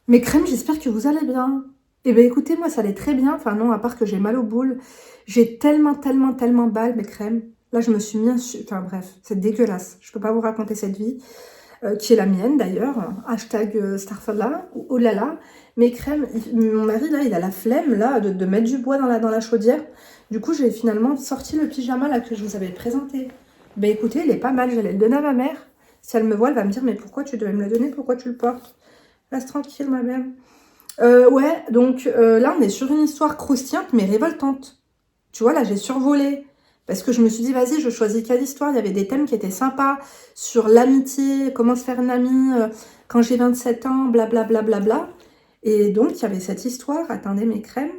Mes crèmes, j'espère que vous allez bien. Eh bien écoutez, moi ça allait très bien. Enfin non, à part que j'ai mal aux boules. J'ai tellement mal, mes crèmes. Là, je me suis mis un... Enfin bref, c'est dégueulasse. Je peux pas vous raconter cette vie, qui est la mienne d'ailleurs. Hashtag Starfalla, oh là là. Mes crèmes, mon mari là, il a la flemme là de mettre du bois dans la chaudière. Du coup, j'ai finalement sorti le pyjama là que je vous avais présenté. Ben écoutez, il est pas mal, j'allais le donner à ma mère. Si elle me voit, elle va me dire, mais pourquoi tu devais me le donner, pourquoi tu le portes? Reste tranquille, ma belle. Ouais, donc là, on est sur une histoire croustillante, mais révoltante. Tu vois, là, j'ai survolé. Parce que je me suis dit, vas-y, je choisis quelle histoire. Il y avait des thèmes qui étaient sympas sur l'amitié, comment se faire une amie quand j'ai 27 ans, blablabla. Bla, bla, bla, bla. Et donc, il y avait cette histoire. Attendez mes crèmes,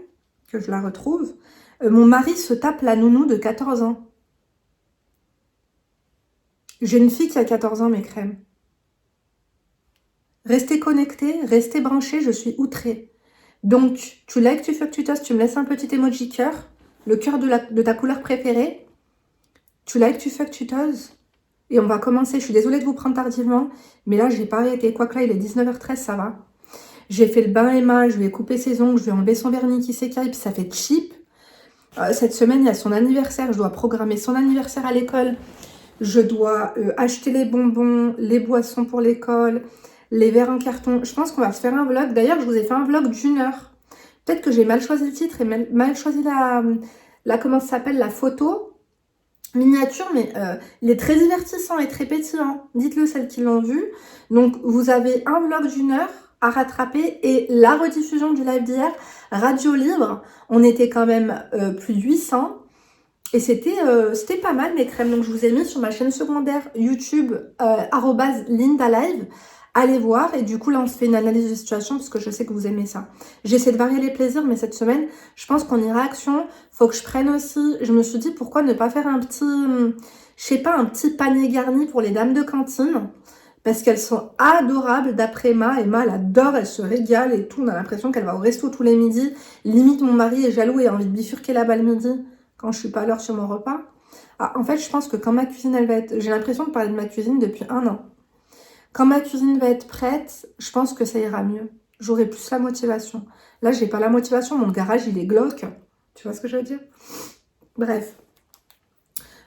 que je la retrouve. Mon mari se tape la nounou de 14 ans. J'ai une fille qui a 14 ans, mes crèmes. Restez connectés, restez branchés, je suis outrée. Donc, tu likes, tu fuck, tu tosses, tu me laisses un petit emoji cœur, le cœur de ta couleur préférée. Tu likes, tu fuck, tu tosses. Et on va commencer. Je suis désolée de vous prendre tardivement, mais là, j'ai pas arrêté. Quoique là, il est 19h13, ça va. J'ai fait le bain Emma, je lui ai coupé ses ongles, je lui ai enlevé son vernis qui s'écaille, puis ça fait cheap. Cette semaine, il y a son anniversaire, je dois programmer son anniversaire à l'école. Je dois acheter les bonbons, les boissons pour l'école, les verres en carton. Je pense qu'on va se faire un vlog. D'ailleurs, je vous ai fait un vlog d'1 heure. Peut-être que j'ai mal choisi le titre et mal choisi comment ça s'appelle, la photo miniature, mais il est très divertissant et très pétillant. Dites-le, celles qui l'ont vu. Donc, vous avez un vlog d'1 heure à rattraper et la rediffusion du live d'hier, radio libre. On était quand même plus de 800. Et c'était pas mal mes crèmes. Donc je vous ai mis sur ma chaîne secondaire YouTube @LindaLive. Allez voir. Et du coup là on se fait une analyse de situation parce que je sais que vous aimez ça. J'essaie de varier les plaisirs, mais cette semaine je pense qu'on ira action. Faut que je prenne aussi. Je me suis dit pourquoi ne pas faire un petit, je sais pas, un petit panier garni pour les dames de cantine. Parce qu'elles sont adorables d'après Emma. Emma, elle adore, elle se régale et tout. On a l'impression qu'elle va au resto tous les midis. Limite, mon mari est jaloux et a envie de bifurquer là-bas le midi quand je suis pas à l'heure sur mon repas. Ah, en fait, je pense que quand ma cuisine, elle va être... J'ai l'impression de parler de ma cuisine depuis 1 an. Quand ma cuisine va être prête, je pense que ça ira mieux. J'aurai plus la motivation. Là, j'ai pas la motivation. Mon garage, il est glauque. Tu vois ce que je veux dire? Bref.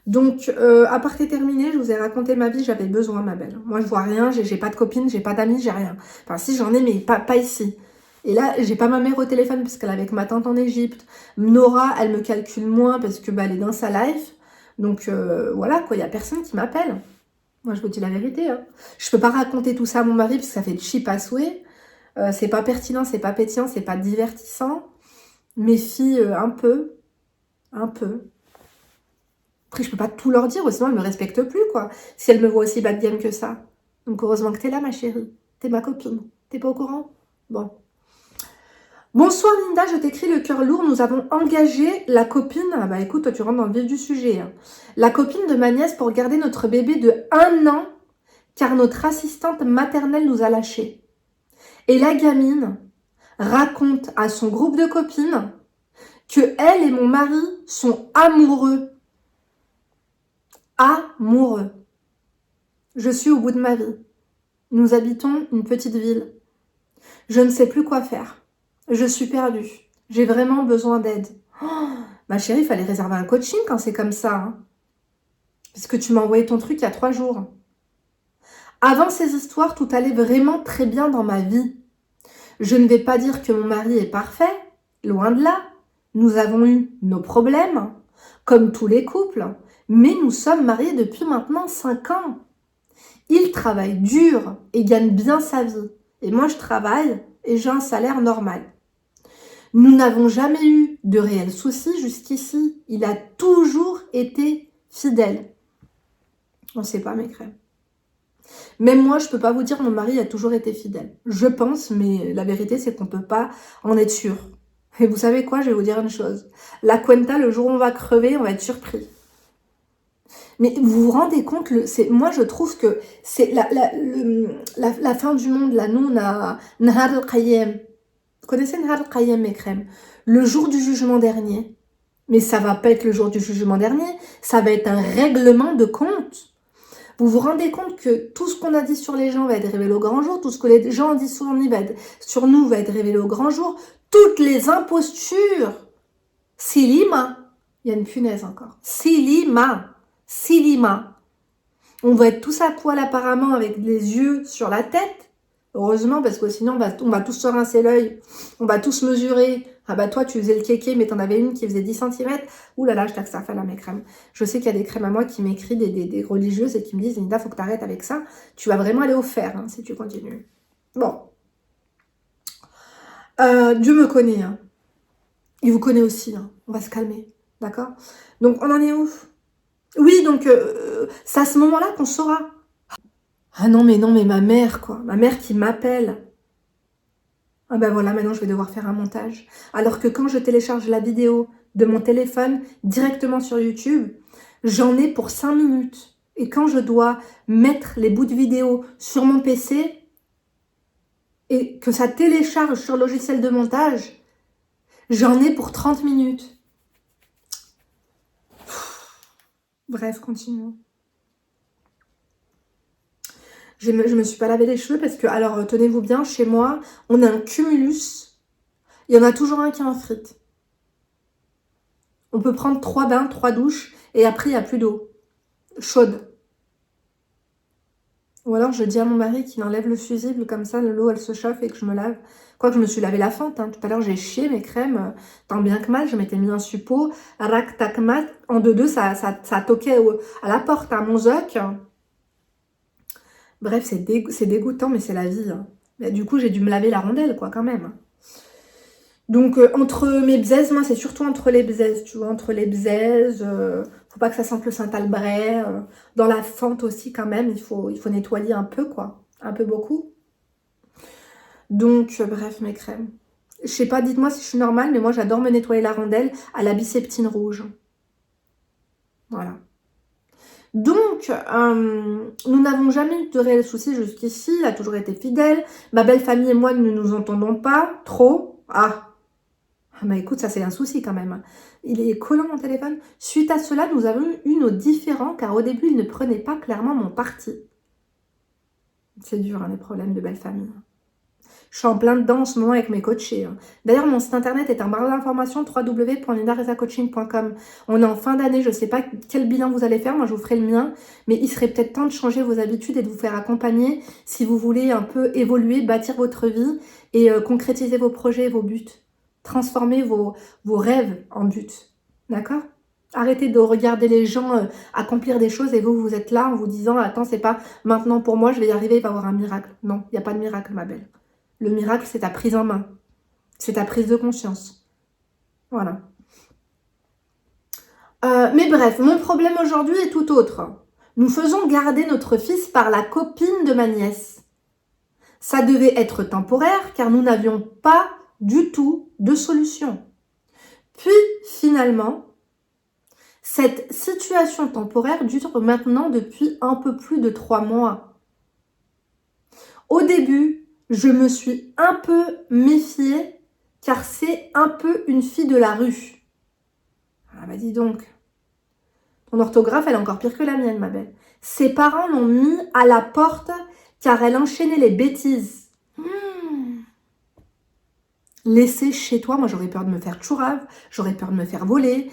Donc, aparté terminé, je vous ai raconté ma vie, j'avais besoin, ma belle. Moi, je vois rien, j'ai pas de copine, j'ai pas d'amis, j'ai rien. Enfin, si, j'en ai, mais pas ici. Et là, j'ai pas ma mère au téléphone parce qu'elle est avec ma tante en Égypte. Nora, elle me calcule moins parce que elle est dans sa life. Donc, voilà, quoi, il y a personne qui m'appelle. Moi, je vous dis la vérité. Hein. Je peux pas raconter tout ça à mon mari parce que ça fait cheap à souhait. C'est pas pertinent, c'est pas pétillant, c'est pas divertissant. Mes filles, un peu. Un peu. Après, je peux pas tout leur dire, sinon elles me respectent plus, quoi. Si elles me voient aussi bas de gamme que ça. Donc, heureusement que t'es là, ma chérie. T'es ma copine. T'es pas au courant? Bon. Bonsoir, Linda, je t'écris le cœur lourd. Nous avons engagé la copine... Ah bah écoute, toi, tu rentres dans le vif du sujet. Hein. La copine de ma nièce pour garder notre bébé de 1 an, car notre assistante maternelle nous a lâchés. Et la gamine raconte à son groupe de copines que elle et mon mari sont amoureux. Amoureux. Je suis au bout de ma vie. Nous habitons une petite ville. Je ne sais plus quoi faire. Je suis perdue. J'ai vraiment besoin d'aide. Oh, ma chérie, il fallait réserver un coaching quand c'est comme ça. Hein. Parce que tu m'as envoyé ton truc il y a 3 jours. Avant ces histoires, tout allait vraiment très bien dans ma vie. Je ne vais pas dire que mon mari est parfait. Loin de là. Nous avons eu nos problèmes, comme tous les couples. Mais nous sommes mariés depuis maintenant 5 ans. Il travaille dur et gagne bien sa vie. Et moi, je travaille et j'ai un salaire normal. Nous n'avons jamais eu de réels soucis jusqu'ici. Il a toujours été fidèle. On ne sait pas, mes crèmes. Même moi, je ne peux pas vous dire mon mari a toujours été fidèle. Je pense, mais la vérité, c'est qu'on ne peut pas en être sûr. Et vous savez quoi? Je vais vous dire une chose. La cuenta, le jour où on va crever, on va être surpris. Mais vous vous rendez compte, moi je trouve que c'est la fin du monde. Là, nous, on a Nahar al-Qayyam. Vous connaissez Nahar al-Qayyam, mes crèmes? Le jour du jugement dernier. Mais ça va pas être le jour du jugement dernier. Ça va être un règlement de compte. Vous vous rendez compte que tout ce qu'on a dit sur les gens va être révélé au grand jour, tout ce que les gens ont dit sur nous va être révélé au grand jour, toutes les impostures. Silima, il y a une punaise encore. Silima. On va être tous à poil apparemment avec les yeux sur la tête. Heureusement, parce que sinon on va tous se rincer l'œil, on va tous mesurer. Ah bah toi tu faisais le kéké mais t'en avais une qui faisait 10 cm. Ouh là là, je taxe ça fait là mes crèmes. Je sais qu'il y a des crèmes à moi qui m'écrivent des religieuses et qui me disent Linda, faut que t'arrêtes avec ça. Tu vas vraiment aller au fer hein, si tu continues. Bon. Dieu me connaît. Hein. Il vous connaît aussi. Hein. On va se calmer. D'accord? Donc on en est où? Oui, donc c'est à ce moment-là qu'on saura. Ah non, mais ma mère, quoi. Ma mère qui m'appelle. Ah ben voilà, maintenant je vais devoir faire un montage. Alors que quand je télécharge la vidéo de mon téléphone directement sur YouTube, j'en ai pour 5 minutes. Et quand je dois mettre les bouts de vidéo sur mon PC et que ça télécharge sur le logiciel de montage, j'en ai pour 30 minutes. Bref, continuons. Je me suis pas lavé les cheveux parce que, alors tenez-vous bien, chez moi, on a un cumulus. Il y en a toujours un qui est en frite. On peut prendre 3 bains, 3 douches et après il n'y a plus d'eau chaude. Ou alors je dis à mon mari qu'il enlève le fusible, comme ça l'eau elle se chauffe et que je me lave. Quoique je me suis lavé la fente, hein. Tout à l'heure j'ai chié mes crèmes, tant bien que mal, je m'étais mis un suppôt, rac tac mat, en deux ça toquait à la porte, à mon zoc. Bref, c'est dégoûtant, mais c'est la vie. Hein. Mais du coup, j'ai dû me laver la rondelle, quoi, quand même. Donc, entre mes bzaises, moi, c'est surtout entre les bzaises, tu vois, entre les bzaises, faut pas que ça sente le Saint-Albret. Dans la fente aussi, quand même, il faut nettoyer un peu, quoi. Un peu beaucoup. Donc, bref, mes crèmes. Je sais pas, dites-moi si je suis normale, mais moi, j'adore me nettoyer la rondelle à la biceptine rouge. Voilà. Donc, nous n'avons jamais eu de réels soucis jusqu'ici. Il a toujours été fidèle. Ma belle famille et moi ne nous entendons pas trop. Ah, bah écoute, ça c'est un souci quand même. Il est collant mon téléphone. Suite à cela, nous avons eu nos différends car au début, il ne prenait pas clairement mon parti. C'est dur, hein, les problèmes de belle famille. Je suis en plein dedans en ce moment avec mes coachés. Hein. D'ailleurs, mon site internet est un barre d'informations www.lindaresacoaching.com. On est en fin d'année, je ne sais pas quel bilan vous allez faire, moi je vous ferai le mien, mais il serait peut-être temps de changer vos habitudes et de vous faire accompagner si vous voulez un peu évoluer, bâtir votre vie et concrétiser vos projets et vos buts. Transformer vos rêves en buts. D'accord ? Arrêtez de regarder les gens accomplir des choses et vous êtes là en vous disant « Attends, c'est pas maintenant pour moi, je vais y arriver, il va y avoir un miracle. » Non, il n'y a pas de miracle, ma belle. Le miracle, c'est ta prise en main. C'est ta prise de conscience. Voilà. Mais bref, mon problème aujourd'hui est tout autre. Nous faisons garder notre fils par la copine de ma nièce. Ça devait être temporaire car nous n'avions pas du tout de solution. Puis, finalement, cette situation temporaire dure maintenant depuis un peu plus de 3 mois. Au début, je me suis un peu méfiée car c'est un peu une fille de la rue. Ah bah dis donc, ton orthographe elle est encore pire que la mienne ma belle. Ses parents l'ont mis à la porte car elle enchaînait les bêtises. Laisser chez toi, moi j'aurais peur de me faire tchourave, j'aurais peur de me faire voler.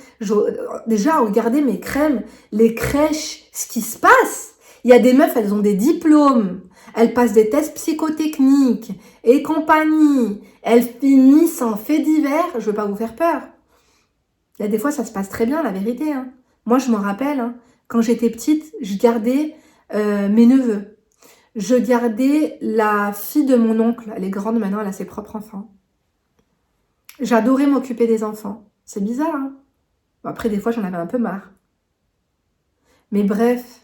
Déjà, regardez mes crèmes, les crèches, ce qui se passe. Il y a des meufs, elles ont des diplômes, elles passent des tests psychotechniques et compagnie. Elles finissent en fait divers, je veux pas vous faire peur. Il y a des fois, ça se passe très bien, la vérité. Hein. Moi, je m'en rappelle, hein, quand j'étais petite, je gardais mes neveux. Je gardais la fille de mon oncle, elle est grande maintenant, elle a ses propres enfants. J'adorais m'occuper des enfants. C'est bizarre, hein? Bon, après, des fois, j'en avais un peu marre. Mais bref.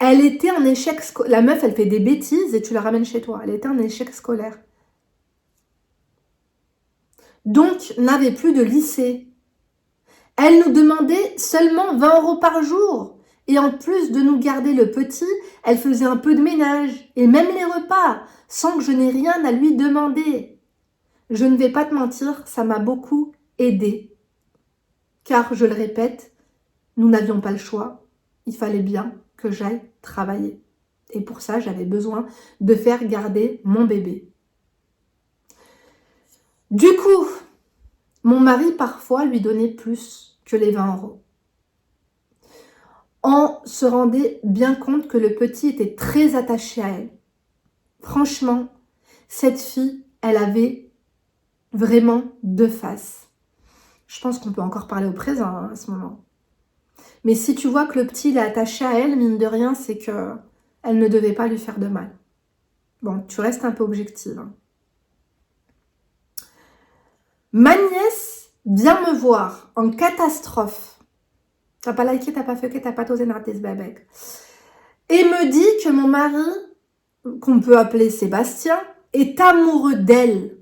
Elle était en échec scolaire. La meuf, elle fait des bêtises et tu la ramènes chez toi. Elle était en échec scolaire. Donc, n'avait plus de lycée. Elle nous demandait seulement 20 € par jour. Et en plus de nous garder le petit, elle faisait un peu de ménage. Et même les repas, sans que je n'ai rien à lui demander. Je ne vais pas te mentir, ça m'a beaucoup aidée. Car, je le répète, nous n'avions pas le choix. il fallait bien que j'aille travailler. Et pour ça, j'avais besoin de faire garder mon bébé. Du coup, mon mari, parfois, lui donnait plus que les 20 €. On se rendait bien compte que le petit était très attaché à elle. Franchement, cette fille, elle avait vraiment deux faces. Je pense qu'on peut encore parler au présent hein, à ce moment. Mais si tu vois que le petit il est attaché à elle, mine de rien, c'est que elle ne devait pas lui faire de mal. Bon, tu restes un peu objective. Hein. Ma nièce vient me voir en catastrophe. T'as pas liké, t'as pas fucké, t'as pas osé narter ce bébé. Et me dit que mon mari, qu'on peut appeler Sébastien, est amoureux d'elle.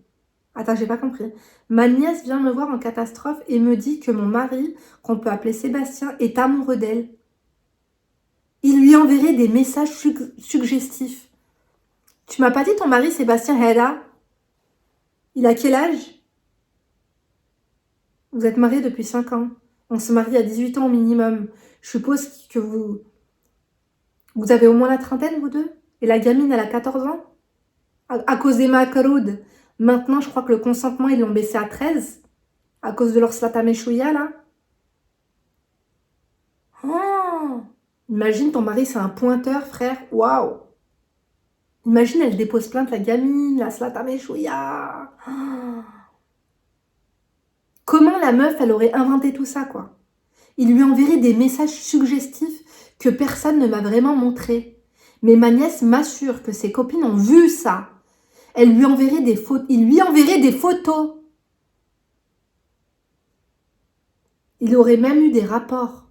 Attends, j'ai pas compris. Ma nièce vient me voir en catastrophe et me dit que mon mari, qu'on peut appeler Sébastien, est amoureux d'elle. Il lui enverrait des messages suggestifs. Tu m'as pas dit ton mari Sébastien Heda? Il a quel âge? Vous êtes mariés depuis 5 ans. On se marie à 18 ans au minimum. Je suppose que vous avez au moins la trentaine, vous deux? Et la gamine, elle a 14 ans? À cause des Makaroud. Maintenant, je crois que le consentement, ils l'ont baissé à 13. À cause de leur slatameshouya, là. Oh! Imagine, ton mari, c'est un pointeur, frère. Waouh! Imagine, elle dépose plainte, la gamine, la slatameshouya. Oh! Comment la meuf, elle aurait inventé tout ça, quoi? Il lui enverrait des messages suggestifs que personne ne m'a vraiment montré. Mais ma nièce m'assure que ses copines ont vu ça. Elle lui enverrait des photos. Il lui enverrait des photos. Il aurait même eu des rapports.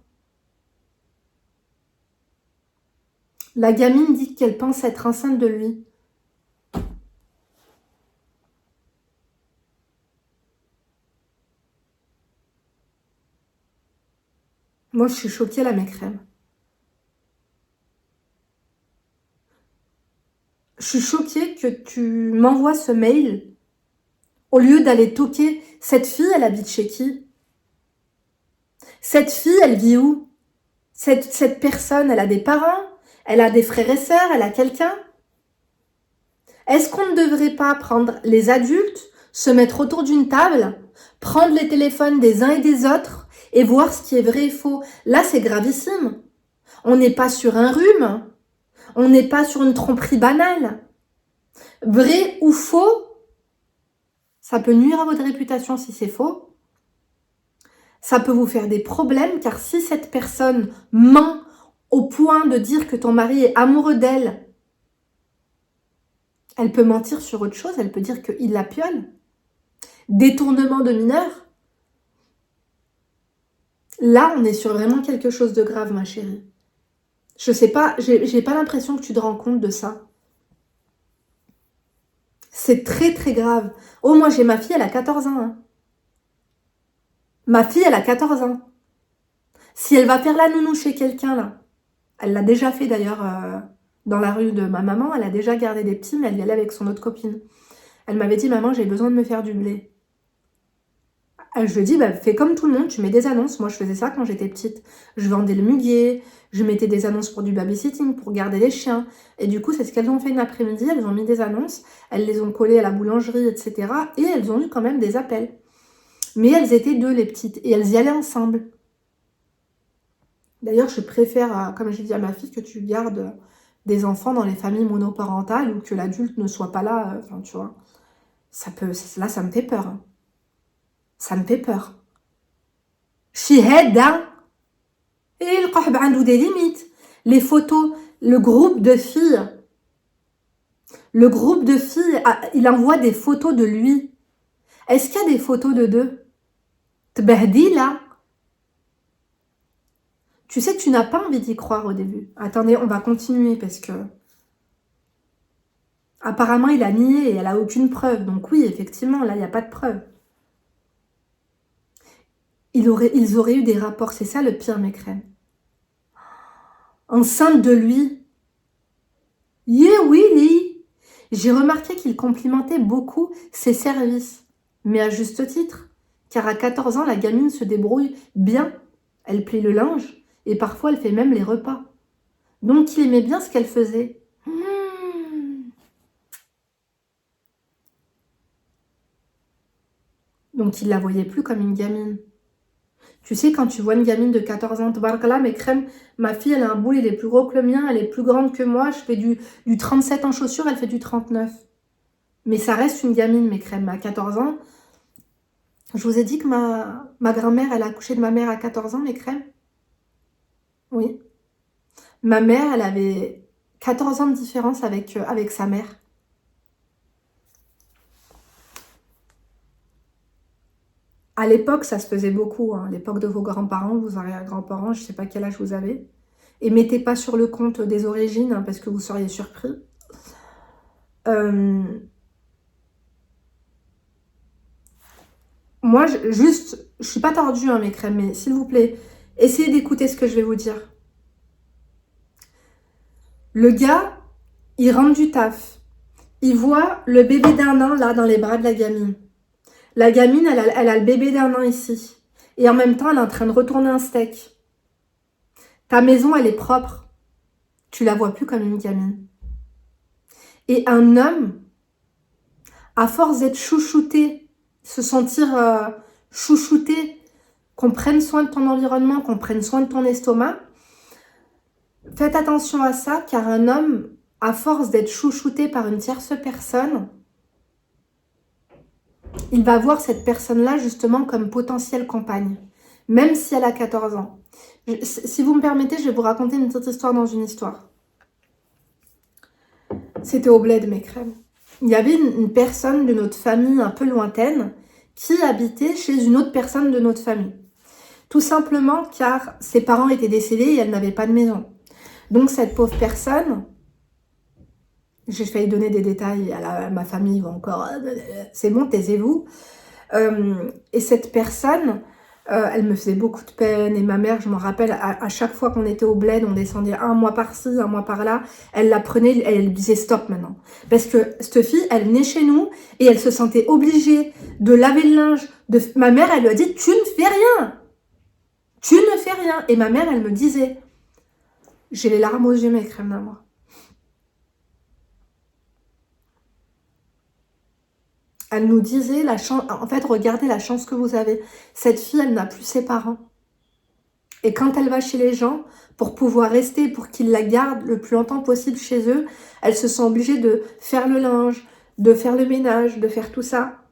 La gamine dit qu'elle pense être enceinte de lui. Moi, je suis choquée, la mécrème. Je suis choquée que tu m'envoies ce mail au lieu d'aller toquer. Cette fille, elle habite chez qui? Cette fille, elle vit où? Cette personne, elle a des parents? Elle a des frères et sœurs? Elle a quelqu'un? Est-ce qu'on ne devrait pas prendre les adultes, se mettre autour d'une table, prendre les téléphones des uns et des autres et voir ce qui est vrai et faux? Là, c'est gravissime. On n'est pas sur un rhume. On n'est pas sur une tromperie banale. Vrai ou faux, ça peut nuire à votre réputation si c'est faux. Ça peut vous faire des problèmes car si cette personne ment au point de dire que ton mari est amoureux d'elle, elle peut mentir sur autre chose, elle peut dire qu'il la piole. Détournement de mineur. Là, on est sur vraiment quelque chose de grave, ma chérie. Je sais pas, j'ai pas l'impression que tu te rends compte de ça. C'est très très grave. Oh, moi j'ai ma fille, elle a 14 ans. Hein. Ma fille, elle a 14 ans. Si elle va faire la nounou chez quelqu'un, là, elle l'a déjà fait d'ailleurs dans la rue de ma maman, elle a déjà gardé des petits, mais elle y allait avec son autre copine. Elle m'avait dit, maman, j'ai besoin de me faire du blé. Je lui ai dit, bah, fais comme tout le monde, tu mets des annonces. Moi, je faisais ça quand j'étais petite. Je vendais le muguet, je mettais des annonces pour du babysitting, pour garder les chiens. Et du coup, c'est ce qu'elles ont fait une après-midi. Elles ont mis des annonces, elles les ont collées à la boulangerie, etc. Et elles ont eu quand même des appels. Mais elles étaient deux, les petites, et elles y allaient ensemble. D'ailleurs, je préfère, comme j'ai dit à ma fille, que tu gardes des enfants dans les familles monoparentales ou que l'adulte ne soit pas là. Enfin, tu vois, là, ça me fait peur. Hein. Ça me fait peur. Shiheda. Et le qahb a des limites. Les photos, le groupe de filles, il envoie des photos de lui. Est-ce qu'il y a des photos de deux? Tbahdi là. Tu sais que tu n'as pas envie d'y croire au début. Attendez, on va continuer parce que apparemment il a nié et elle a aucune preuve. Donc oui, effectivement, là il n'y a pas de preuve. Ils auraient eu des rapports, c'est ça le pire, mes crèmes. Enceinte de lui. Yeah, oui. J'ai remarqué qu'il complimentait beaucoup ses services, mais à juste titre, car à 14 ans, la gamine se débrouille bien. Elle plie le linge, Et parfois, elle fait même les repas. Donc, il aimait bien ce qu'elle faisait. Donc, il la voyait plus comme une gamine. Tu sais, quand tu vois une gamine de 14 ans, là, mes crèmes, ma fille, elle a un boule, il est plus gros que le mien, elle est plus grande que moi, je fais du 37 en chaussures, elle fait du 39. Mais ça reste une gamine, mes crèmes. À 14 ans, je vous ai dit que ma grand-mère, elle a accouché de ma mère à 14 ans, mes crèmes. Oui. Ma mère, elle avait 14 ans de différence avec sa mère. À l'époque, ça se faisait beaucoup. Hein. À l'époque de vos grands-parents, vous aurez un grand-parent, je ne sais pas quel âge vous avez. Et mettez pas sur le compte des origines, hein, parce que vous seriez surpris. Moi, je suis pas tordue, hein, mes crèmes, mais s'il vous plaît, essayez d'écouter ce que je vais vous dire. Le gars, il rentre du taf. Il voit le bébé d'un an, là, dans les bras de la gamine. La gamine, elle a le bébé d'un an ici. Et en même temps, elle est en train de retourner un steak. Ta maison, elle est propre. Tu la vois plus comme une gamine. Et un homme, à force d'être chouchouté, se sentir chouchouté, qu'on prenne soin de ton environnement, qu'on prenne soin de ton estomac, faites attention à ça, car un homme, à force d'être chouchouté par une tierce personne, il va voir cette personne-là justement comme potentielle compagne, même si elle a 14 ans. Si vous me permettez, je vais vous raconter une petite histoire dans une histoire. C'était au bled, mes crèmes. Il y avait une personne de notre famille un peu lointaine qui habitait chez une autre personne de notre famille. Tout simplement car ses parents étaient décédés et elle n'avait pas de maison. Donc cette pauvre personne, j'ai failli donner des détails à ma famille, va encore, c'est bon, taisez-vous. Et cette personne, elle me faisait beaucoup de peine. Et ma mère, je m'en rappelle, à chaque fois qu'on était au bled, on descendait un mois par-ci, un mois par-là. Elle la prenait, elle disait stop maintenant. Parce que cette fille, elle venait chez nous et elle se sentait obligée de laver le linge. Ma mère, elle lui a dit, tu ne fais rien. Tu ne fais rien. Et ma mère, elle me disait, j'ai les larmes aux yeux, mes crèmes d'amour. Elle nous disait, en fait, regardez la chance que vous avez. Cette fille, elle n'a plus ses parents. Et quand elle va chez les gens, pour pouvoir rester, pour qu'ils la gardent le plus longtemps possible chez eux, elle se sent obligée de faire le linge, de faire le ménage, de faire tout ça.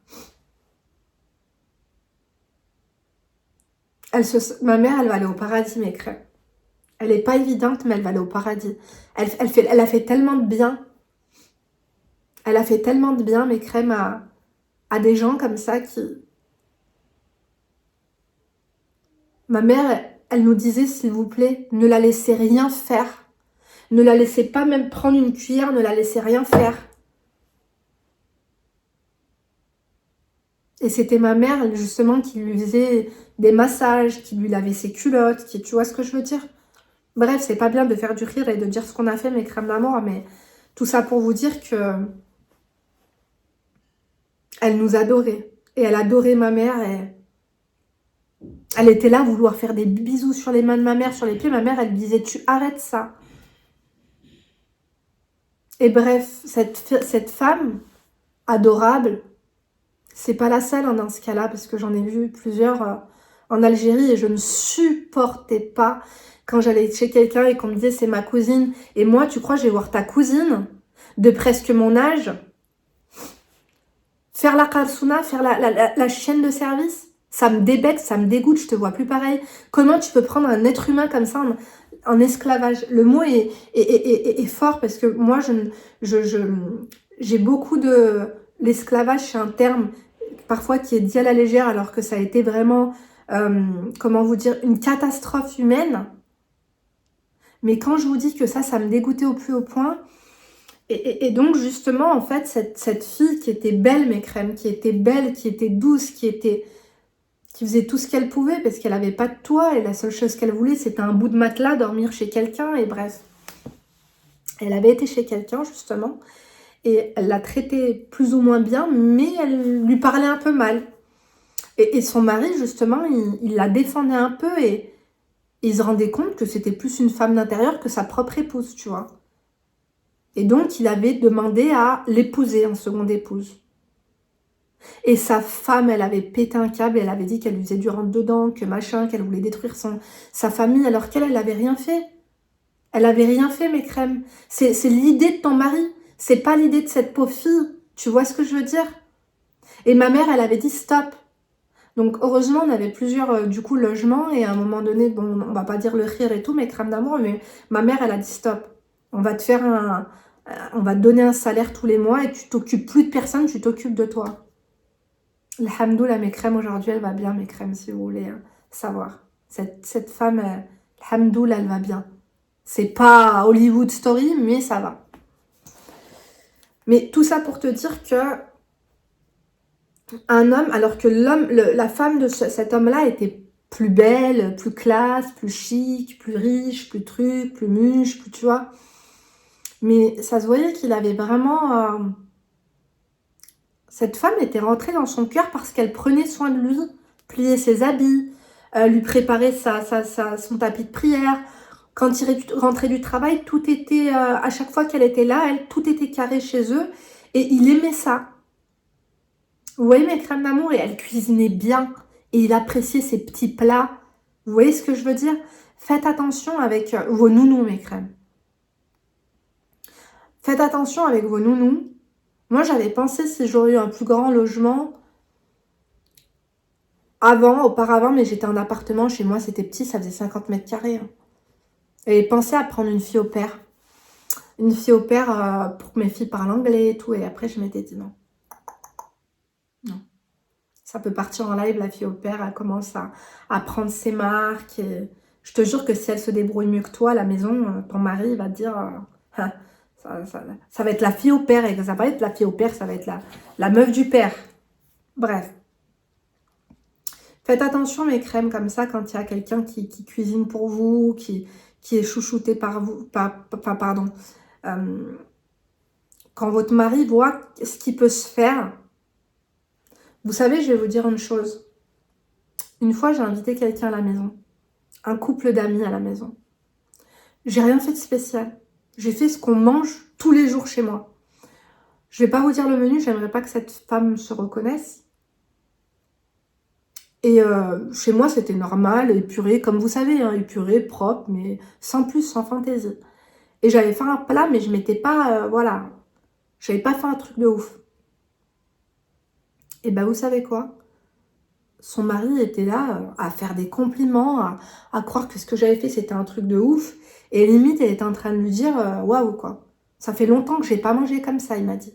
Ma mère, elle va aller au paradis, mes crèmes. Elle n'est pas évidente, mais elle va aller au paradis. Elle a fait tellement de bien. Elle a fait tellement de bien, mes crèmes, à des gens comme ça qui... Ma mère, elle nous disait, s'il vous plaît, ne la laissez rien faire. Ne la laissez pas même prendre une cuillère, ne la laissez rien faire. Et c'était ma mère, justement, qui lui faisait des massages, qui lui lavait ses culottes, tu vois ce que je veux dire? Bref, c'est pas bien de faire du rire et de dire ce qu'on a fait, mes crèmes d'amour, mais tout ça pour vous dire que elle nous adorait. Et elle adorait ma mère et elle était là à vouloir faire des bisous sur les mains de ma mère, sur les pieds. Ma mère, elle disait, tu arrêtes ça. Et bref, cette femme adorable, c'est pas la seule dans ce cas-là, parce que j'en ai vu plusieurs en Algérie et je ne supportais pas quand j'allais chez quelqu'un et qu'on me disait c'est ma cousine. Et moi, tu crois, je vais voir ta cousine de presque mon âge faire la kalsouna, faire la chienne de service? Ça me débecte, ça me dégoûte, je te vois plus pareil. Comment tu peux prendre un être humain comme ça en esclavage? Le mot est fort parce que moi, j'ai beaucoup de... L'esclavage, c'est un terme parfois qui est dit à la légère alors que ça a été vraiment, comment vous dire, une catastrophe humaine. Mais quand je vous dis que ça me dégoûtait au plus haut point, et donc justement, en fait, cette fille qui était belle, mes crèmes, qui était belle, qui était douce, qui faisait tout ce qu'elle pouvait parce qu'elle n'avait pas de toit et la seule chose qu'elle voulait, c'était un bout de matelas, dormir chez quelqu'un et bref. Elle avait été chez quelqu'un, justement, et elle l'a traitée plus ou moins bien, mais elle lui parlait un peu mal. Et son mari, justement, il la défendait un peu et il se rendait compte que c'était plus une femme d'intérieur que sa propre épouse, tu vois. Et donc, il avait demandé à l'épouser en seconde épouse. Et sa femme, elle avait pété un câble, elle avait dit qu'elle lui faisait du rentre dedans, que machin, qu'elle voulait détruire sa famille, alors qu'elle, elle n'avait rien fait. Elle avait rien fait, mes crèmes. C'est l'idée de ton mari. C'est pas l'idée de cette pauvre fille. Tu vois ce que je veux dire? Et ma mère, elle avait dit stop. Donc, heureusement, on avait plusieurs, du coup, logements. Et à un moment donné, bon, on va pas dire le rire et tout, mes crèmes d'amour, mais ma mère, elle a dit stop. On va te faire on va te donner un salaire tous les mois et tu t'occupes plus de personne, tu t'occupes de toi. Alhamdoulilah, mes crèmes, aujourd'hui, elle va bien, mes crèmes, si vous voulez savoir. Cette femme, alhamdoulilah, elle va bien. C'est pas Hollywood Story, mais ça va. Mais tout ça pour te dire que un homme, alors que la femme de cet homme-là était plus belle, plus classe, plus chic, plus riche, plus truc, plus muche, plus tu vois. Mais ça se voyait qu'il avait vraiment... Cette femme était rentrée dans son cœur parce qu'elle prenait soin de lui, pliait ses habits, lui préparait son tapis de prière. Quand il rentrait du travail, tout était... à chaque fois qu'elle était là, tout était carré chez eux. Et il aimait ça. Vous voyez mes crèmes d'amour? Et elle cuisinait bien. Et il appréciait ses petits plats. Vous voyez ce que je veux dire? Faites attention avec vos nounous, mes crèmes. Faites attention avec vos nounous. Moi, j'avais pensé si j'aurais eu un plus grand logement auparavant, mais j'étais en appartement. Chez moi, c'était petit, ça faisait 50 mètres carrés. Et pensé à prendre une fille au père. Une fille au père pour que mes filles parlent anglais et tout. Et après, je m'étais dit non. Non. Ça peut partir en live, la fille au père, elle commence à prendre ses marques. Et je te jure que si elle se débrouille mieux que toi à la maison, ton mari va te dire ah, ça va être la fille au père. Et que ça va être la fille au père, ça va être la meuf du père. Bref. Faites attention, mes crèmes, comme ça, quand il y a quelqu'un qui cuisine pour vous, qui est chouchouté par vous, pardon. Quand votre mari voit ce qui peut se faire. Vous savez, je vais vous dire une chose. Une fois, j'ai invité quelqu'un à la maison. Un couple d'amis à la maison. J'ai rien fait de spécial. J'ai fait ce qu'on mange tous les jours chez moi. Je vais pas vous dire le menu, j'aimerais pas que cette femme se reconnaisse. Et chez moi, c'était normal, épuré, comme vous savez, hein, épuré, propre, mais sans plus, sans fantaisie. Et j'avais fait un plat, mais je m'étais pas, voilà, j'avais pas fait un truc de ouf. Et ben, vous savez quoi? Son mari était là à faire des compliments, à croire que ce que j'avais fait, c'était un truc de ouf. Et limite, elle était en train de lui dire, waouh, quoi. Ça fait longtemps que j'ai pas mangé comme ça, il m'a dit.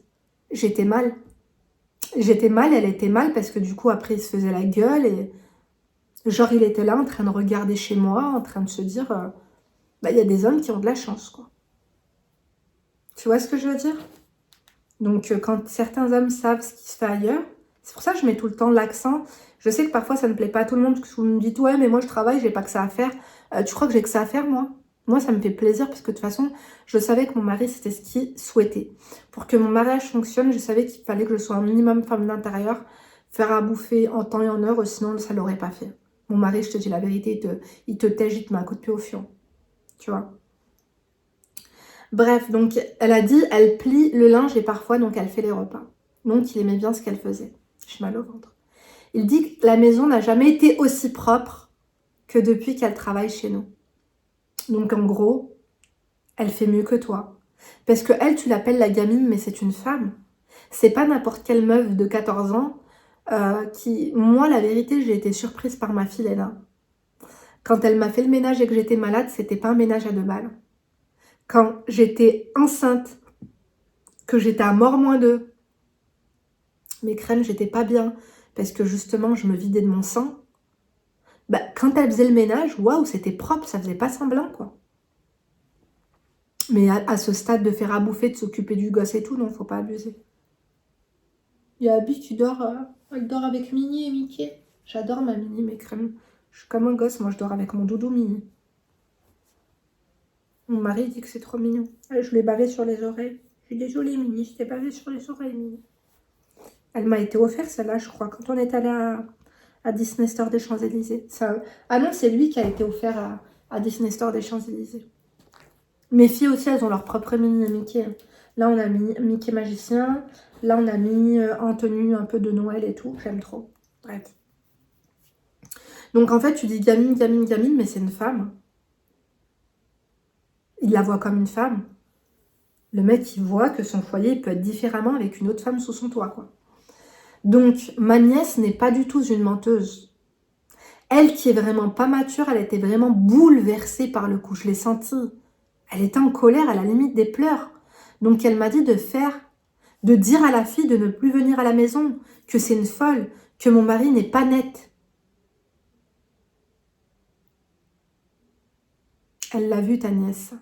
J'étais mal. J'étais mal, elle était mal, parce que du coup, après, il se faisait la gueule. Et genre, il était là en train de regarder chez moi, en train de se dire, bah, il y a des hommes qui ont de la chance, quoi. Tu vois ce que je veux dire? Donc, quand certains hommes savent ce qui se fait ailleurs, c'est pour ça que je mets tout le temps l'accent. Je sais que parfois, ça ne plaît pas à tout le monde, parce que vous me dites, ouais, mais moi, je travaille, j'ai pas que ça à faire. Tu crois que j'ai que ça à faire, moi? Moi, ça me fait plaisir, parce que de toute façon, je savais que mon mari, c'était ce qu'il souhaitait. Pour que mon mariage fonctionne, je savais qu'il fallait que je sois un minimum femme d'intérieur, faire à bouffer en temps et en heure, sinon, ça l'aurait pas fait. Mon mari, je te dis la vérité, il te tège, il te met un coup de pied au fion. Tu vois? Bref, donc elle a dit, elle plie le linge et parfois, donc elle fait les repas. Donc il aimait bien ce qu'elle faisait. J'ai mal au ventre. Il dit que la maison n'a jamais été aussi propre que depuis qu'elle travaille chez nous. Donc en gros, elle fait mieux que toi. Parce que elle, tu l'appelles la gamine, mais c'est une femme. C'est pas n'importe quelle meuf de 14 ans qui... Moi, la vérité, j'ai été surprise par ma fille, Léna. Quand elle m'a fait le ménage et que j'étais malade, c'était pas un ménage à 2 balles. Quand j'étais enceinte, que j'étais à mort moins 2, mes crèmes, j'étais pas bien, parce que justement, je me vidais de mon sang. Bah, quand elle faisait le ménage, waouh, c'était propre, ça faisait pas semblant, quoi. Mais à ce stade de faire à bouffer, de s'occuper du gosse et tout, non, faut pas abuser. Il y a Abby qui dort, elle dort avec Minnie et Mickey. J'adore ma Minnie, mes crèmes. Je suis comme un gosse, moi je dors avec mon doudou Minnie. Mon mari dit que c'est trop mignon. Je l'ai bavé sur les oreilles. Je suis désolée, Minnie, je t'ai bavé sur les oreilles, Minnie. Elle m'a été offerte, celle-là, je crois, quand on est allé à Disney Store des Champs-Élysées. Ah non, c'est lui qui a été offert à Disney Store des Champs-Élysées. Mes filles aussi, elles ont leur propre mini Mickey. Là, on a mis Mickey magicien. Là, on a mis en tenue un peu de Noël et tout. J'aime trop. Bref. Donc, en fait, tu dis gamine, gamine, gamine, mais c'est une femme. Il la voit comme une femme. Le mec, il voit que son foyer il peut être différemment avec une autre femme sous son toit, quoi. Donc, ma nièce n'est pas du tout une menteuse. Elle qui est vraiment pas mature, elle était vraiment bouleversée par le coup. Je l'ai senti. Elle était en colère, à la limite des pleurs. Donc, elle m'a dit de dire à la fille de ne plus venir à la maison, que c'est une folle, que mon mari n'est pas net. Elle l'a vu, ta nièce.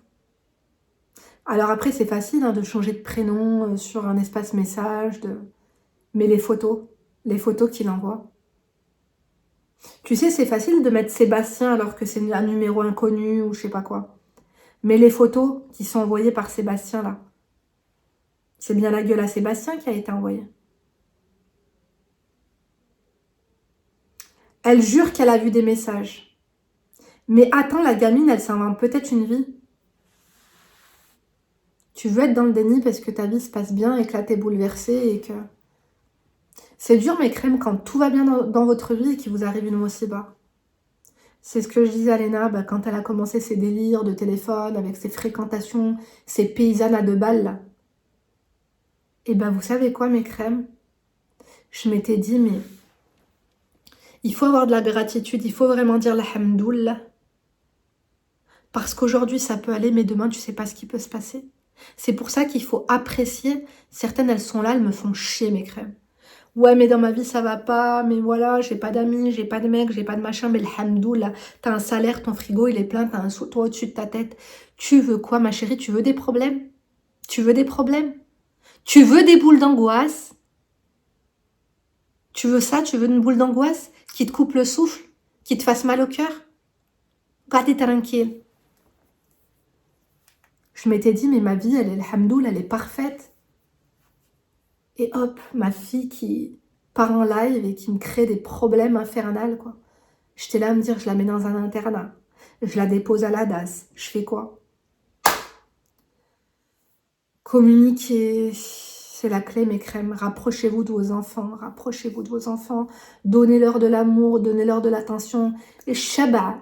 Alors après, c'est facile de changer de prénom sur un espace message, mais les photos qu'il envoie. Tu sais, c'est facile de mettre Sébastien alors que c'est un numéro inconnu ou je sais pas quoi. Mais les photos qui sont envoyées par Sébastien, là, c'est bien la gueule à Sébastien qui a été envoyée. Elle jure qu'elle a vu des messages. Mais attends, la gamine, elle s'invente peut-être une vie. Tu veux être dans le déni parce que ta vie se passe bien et que là, t'es bouleversée et que... C'est dur, mes crèmes, quand tout va bien dans votre vie et qu'il vous arrive une musiba. C'est ce que je disais à Léna quand elle a commencé ses délires de téléphone, avec ses fréquentations, ses paysannes à 2 balles, là. Et vous savez quoi, mes crèmes? Je m'étais dit, mais il faut avoir de la gratitude, il faut vraiment dire l'hamdoullah. Parce qu'aujourd'hui, ça peut aller, mais demain, tu sais pas ce qui peut se passer. C'est pour ça qu'il faut apprécier. Certaines, elles sont là, elles me font chier, mes crèmes. Ouais, mais dans ma vie, ça va pas. Mais voilà, j'ai pas d'amis, j'ai pas de mec, j'ai pas de machin. Mais alhamdoulilah, t'as un salaire, ton frigo, il est plein, t'as un toit au-dessus de ta tête. Tu veux quoi, ma chérie? Tu veux des problèmes? Tu veux des problèmes? Tu veux des boules d'angoisse? Tu veux ça? Tu veux une boule d'angoisse qui te coupe le souffle? Qui te fasse mal au cœur? Gardez tranquille. Je m'étais dit, mais ma vie, elle est, alhamdoulilah, elle est parfaite. Et hop, ma fille qui part en live et qui me crée des problèmes infernales, quoi. J'étais là à me dire, je la mets dans un internat. Je la dépose à la DAS. Je fais quoi? Communiquer, c'est la clé, mes crèmes. Rapprochez-vous de vos enfants. Rapprochez-vous de vos enfants. Donnez-leur de l'amour, donnez-leur de l'attention. Et shaba,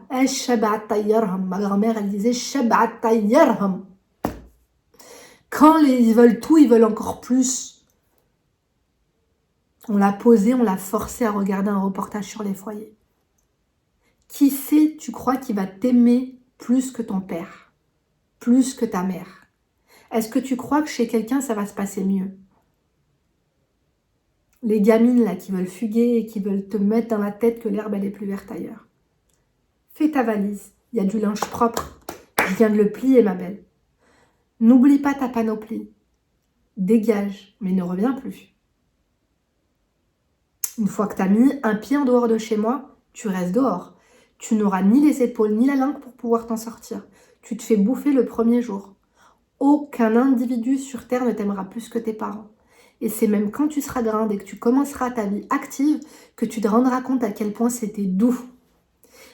tayyarham. Ma grand-mère, elle disait shaba tayyarham. Quand ils veulent tout, ils veulent encore plus. On l'a posé, on l'a forcé à regarder un reportage sur les foyers. Qui sait, tu crois, qui va t'aimer plus que ton père? Plus que ta mère? Est-ce que tu crois que chez quelqu'un, ça va se passer mieux? Les gamines, là, qui veulent fuguer et qui veulent te mettre dans la tête que l'herbe, elle est plus verte ailleurs. Fais ta valise. Il y a du linge propre. Je viens de le plier, ma belle. N'oublie pas ta panoplie. Dégage, mais ne reviens plus. Une fois que tu as mis un pied en dehors de chez moi, tu restes dehors. Tu n'auras ni les épaules ni la langue pour pouvoir t'en sortir. Tu te fais bouffer le premier jour. Aucun individu sur Terre ne t'aimera plus que tes parents. Et c'est même quand tu seras grande et que tu commenceras ta vie active que tu te rendras compte à quel point c'était doux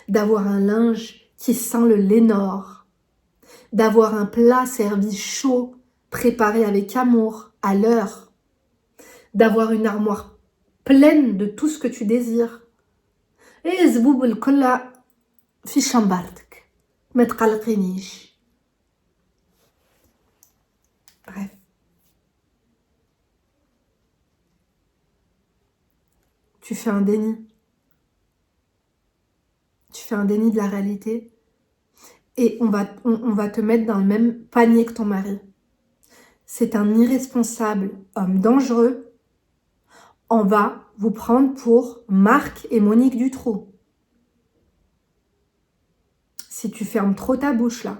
d'avoir un linge qui sent le Lénore, d'avoir un plat servi chaud, préparé avec amour, à l'heure, d'avoir une armoire pleine de tout ce que tu désires. Et zboub kolla fi chambartek, ma tqalqinish. Bref. Tu fais un déni. Tu fais un déni de la réalité et on va te mettre dans le même panier que ton mari. C'est un irresponsable homme dangereux. On va vous prendre pour Marc et Monique Dutroux. Si tu fermes trop ta bouche là,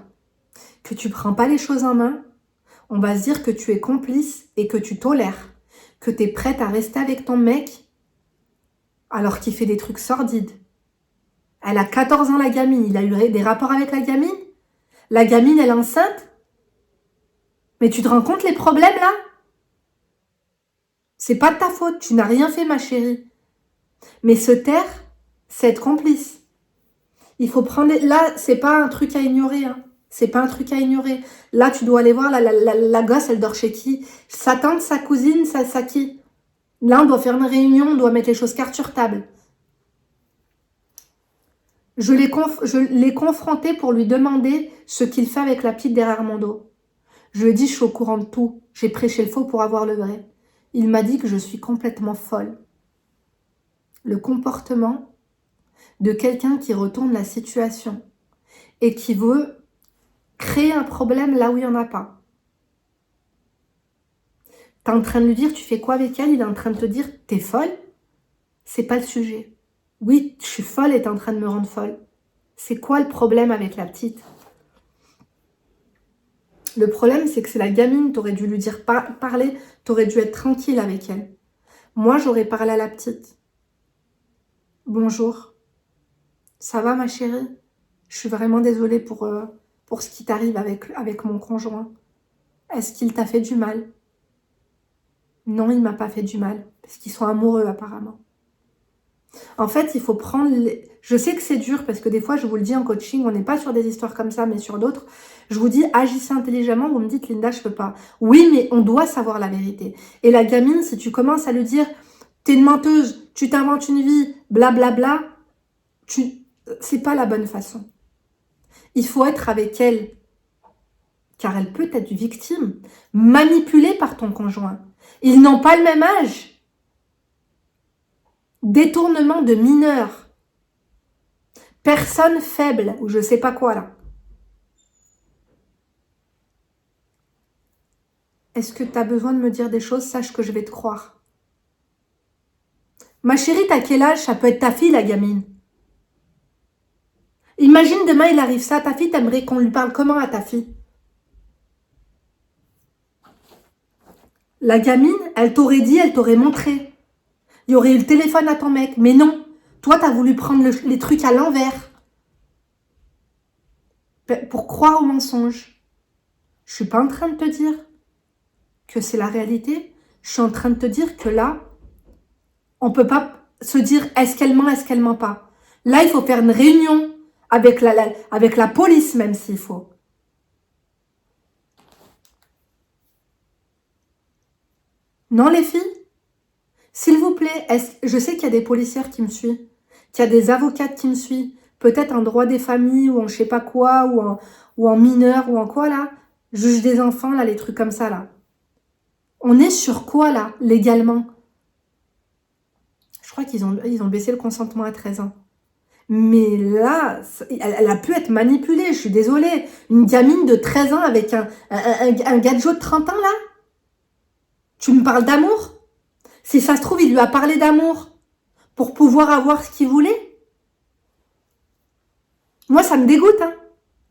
que tu prends pas les choses en main, on va se dire que tu es complice et que tu tolères, que tu es prête à rester avec ton mec alors qu'il fait des trucs sordides. Elle a 14 ans, la gamine. Il a eu des rapports avec la gamine. La gamine, elle est enceinte. Mais tu te rends compte les problèmes, là? C'est pas de ta faute. Tu n'as rien fait, ma chérie. Mais se taire, c'est être complice. Il faut prendre... Là, c'est pas un truc à ignorer. Hein. C'est pas un truc à ignorer. Là, tu dois aller voir, la gosse, elle dort chez qui? Sa tante, sa cousine, sa qui? Là, on doit faire une réunion, on doit mettre les choses cartes sur table. Je l'ai confronté pour lui demander ce qu'il fait avec la petite derrière mon dos. Je lui ai dit, je suis au courant de tout. J'ai prêché le faux pour avoir le vrai. Il m'a dit que je suis complètement folle. Le comportement de quelqu'un qui retourne la situation et qui veut créer un problème là où il n'y en a pas. Tu es en train de lui dire, tu fais quoi avec elle? Il est en train de te dire, t'es folle? C'est pas le sujet. Oui, je suis folle et t'es en train de me rendre folle. C'est quoi le problème avec la petite? Le problème, c'est que c'est la gamine, t'aurais dû lui dire parler, t'aurais dû être tranquille avec elle. Moi, j'aurais parlé à la petite. Bonjour. Ça va, ma chérie? Je suis vraiment désolée pour ce qui t'arrive avec mon conjoint. Est-ce qu'il t'a fait du mal? Non, il m'a pas fait du mal. Parce qu'ils sont amoureux, apparemment. En fait, il faut prendre... Je sais que c'est dur, parce que des fois, je vous le dis en coaching, on n'est pas sur des histoires comme ça, mais sur d'autres. Je vous dis, agissez intelligemment. Vous me dites, Linda, je peux pas. Oui, mais on doit savoir la vérité. Et la gamine, si tu commences à lui dire, t'es une menteuse, tu t'inventes une vie, blablabla, c'est pas la bonne façon. Il faut être avec elle, car elle peut être victime, manipulée par ton conjoint. Ils n'ont pas le même âge. Détournement de mineurs. Personne faible, ou je sais pas quoi là. Est-ce que tu as besoin de me dire des choses? Sache que je vais te croire. Ma chérie, t'as quel âge? Ça peut être ta fille, la gamine. Imagine demain, il arrive ça à ta fille, t'aimerais qu'on lui parle comment à ta fille? La gamine, elle t'aurait dit, elle t'aurait montré. Il y aurait eu le téléphone à ton mec. Mais non, toi, t'as voulu prendre les trucs à l'envers. Pour croire au mensonge. Je suis pas en train de te dire que c'est la réalité. Je suis en train de te dire que là, on peut pas se dire est-ce qu'elle ment pas. Là, il faut faire une réunion avec la police même s'il faut. Non, les filles? S'il vous plaît, je sais qu'il y a des policières qui me suivent, qu'il y a des avocates qui me suivent, peut-être en droit des familles ou en je sais pas quoi, ou en mineur ou en quoi là, juge des enfants là, les trucs comme ça là. On est sur quoi là, légalement? Je crois qu'ils ont baissé le consentement à 13 ans. Mais là, elle a pu être manipulée, je suis désolée. Une gamine de 13 ans avec un gadjo de 30 ans là? Tu me parles d'amour? Si ça se trouve, il lui a parlé d'amour pour pouvoir avoir ce qu'il voulait. Moi, ça me dégoûte. Hein.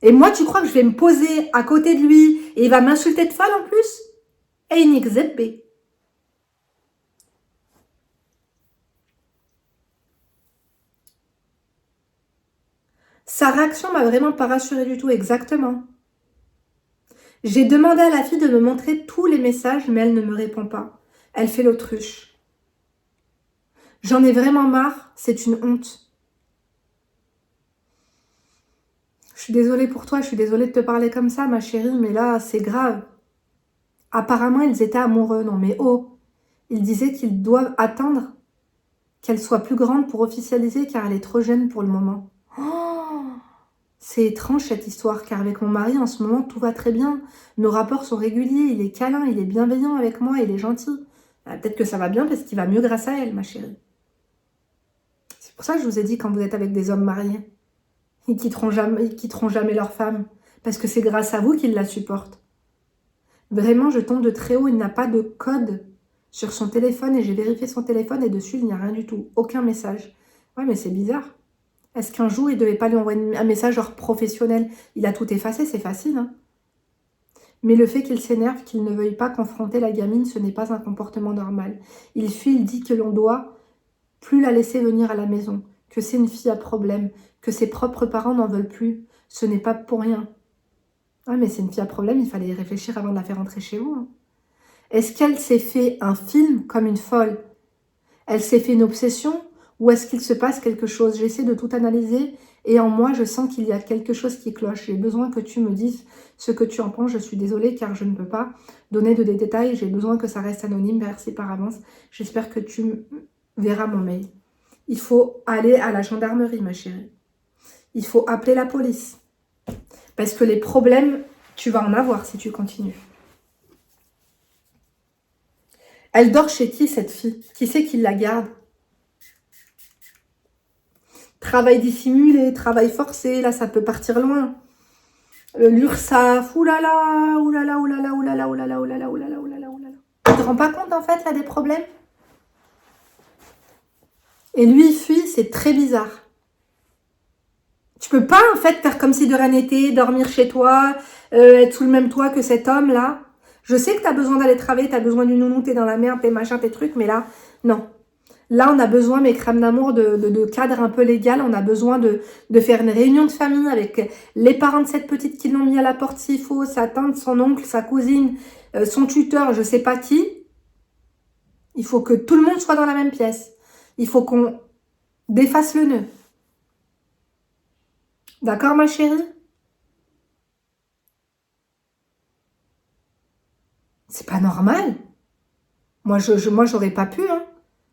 Et moi, tu crois que je vais me poser à côté de lui et il va m'insulter de folle en plus? Et il n'existe. Sa réaction m'a vraiment pas rassurée du tout, exactement. J'ai demandé à la fille de me montrer tous les messages, mais elle ne me répond pas. Elle fait l'autruche. J'en ai vraiment marre, c'est une honte. Je suis désolée pour toi, je suis désolée de te parler comme ça, ma chérie, mais là, c'est grave. Apparemment, ils étaient amoureux, non mais oh. Ils disaient qu'ils doivent attendre qu'elle soit plus grande pour officialiser, car elle est trop jeune pour le moment. Oh, c'est étrange cette histoire, car avec mon mari, en ce moment, tout va très bien. Nos rapports sont réguliers, il est câlin, il est bienveillant avec moi, il est gentil. Peut-être que ça va bien parce qu'il va mieux grâce à elle, ma chérie. C'est pour ça que je vous ai dit, quand vous êtes avec des hommes mariés, ils quitteront jamais leur femme, parce que c'est grâce à vous qu'ils la supportent. Vraiment, je tombe de très haut, il n'a pas de code sur son téléphone, et j'ai vérifié son téléphone, et dessus, il n'y a rien du tout, aucun message. Ouais, mais c'est bizarre. Est-ce qu'un jour, il ne devait pas lui envoyer un message genre professionnel? Il a tout effacé, c'est facile. Hein. Mais le fait qu'il s'énerve, qu'il ne veuille pas confronter la gamine, ce n'est pas un comportement normal. Il fuit, il dit que l'on doit plus la laisser venir à la maison, que c'est une fille à problème, que ses propres parents n'en veulent plus. Ce n'est pas pour rien. Ah, mais c'est une fille à problème, il fallait y réfléchir avant de la faire rentrer chez vous. Hein. Est-ce qu'elle s'est fait un film comme une folle? Elle s'est fait une obsession? Ou est-ce qu'il se passe quelque chose? J'essaie de tout analyser Et en moi, je sens qu'il y a quelque chose qui cloche. J'ai besoin que tu me dises ce que tu en penses. Je suis désolée car je ne peux pas donner de détails. J'ai besoin que ça reste anonyme. Merci par avance. J'espère que tu verras mon mail. Il faut aller à la gendarmerie, ma chérie. Il faut appeler la police. Parce que les problèmes, tu vas en avoir si tu continues. Elle dort chez qui, cette fille? Qui c'est qui la garde? Travail dissimulé, travail forcé, là, ça peut partir loin. L'URSSAF, oulala, oulala, oulala, oulala, oulala, oulala, oulala, oulala, oulala. Tu te rends pas compte, en fait, là, des problèmes? Et lui, il fuit, c'est très bizarre. Tu peux pas, en fait, faire comme si de rien n'était, dormir chez toi, être sous le même toit que cet homme-là. Je sais que tu as besoin d'aller travailler, tu as besoin d'une nounou, t'es dans la merde, tes machins, tes trucs, mais là, non. Là, on a besoin, mes crèmes d'amour, de cadre un peu légal. On a besoin de faire une réunion de famille avec les parents de cette petite qui l'ont mis à la porte s'il faut, sa tante, son oncle, sa cousine, son tuteur, je sais pas qui. Il faut que tout le monde soit dans la même pièce. Il faut qu'on défasse le nœud. D'accord, ma chérie? C'est pas normal. Moi, j'aurais pas pu, hein.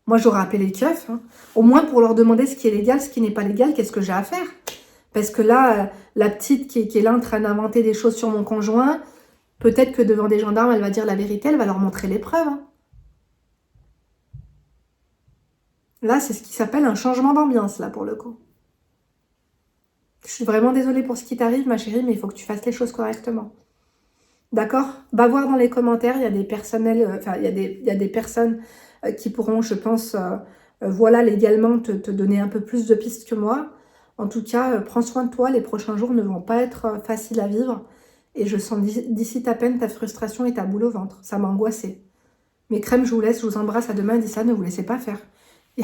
Moi, j'aurais appelé les keufs, hein. Au moins pour leur demander ce qui est légal, ce qui n'est pas légal, qu'est-ce que j'ai à faire. Parce que là, la petite qui est là en train d'inventer des choses sur mon conjoint, peut-être que devant des gendarmes, elle va dire la vérité, elle va leur montrer les preuves. Hein. Là, c'est ce qui s'appelle un changement d'ambiance, là, pour le coup. Je suis vraiment désolée pour ce qui t'arrive, ma chérie, mais il faut que tu fasses les choses correctement. D'accord? Va voir dans les commentaires, il y a des personnels, il y a des personnes qui pourront, je pense, voilà, légalement te donner un peu plus de pistes que moi. En tout cas, prends soin de toi, les prochains jours ne vont pas être faciles à vivre. Et je sens d'ici ta peine, ta frustration et ta boule au ventre. Ça m'a angoissée. Mes crèmes, je vous laisse, je vous embrasse à demain. Dis ça, ne vous laissez pas faire. Et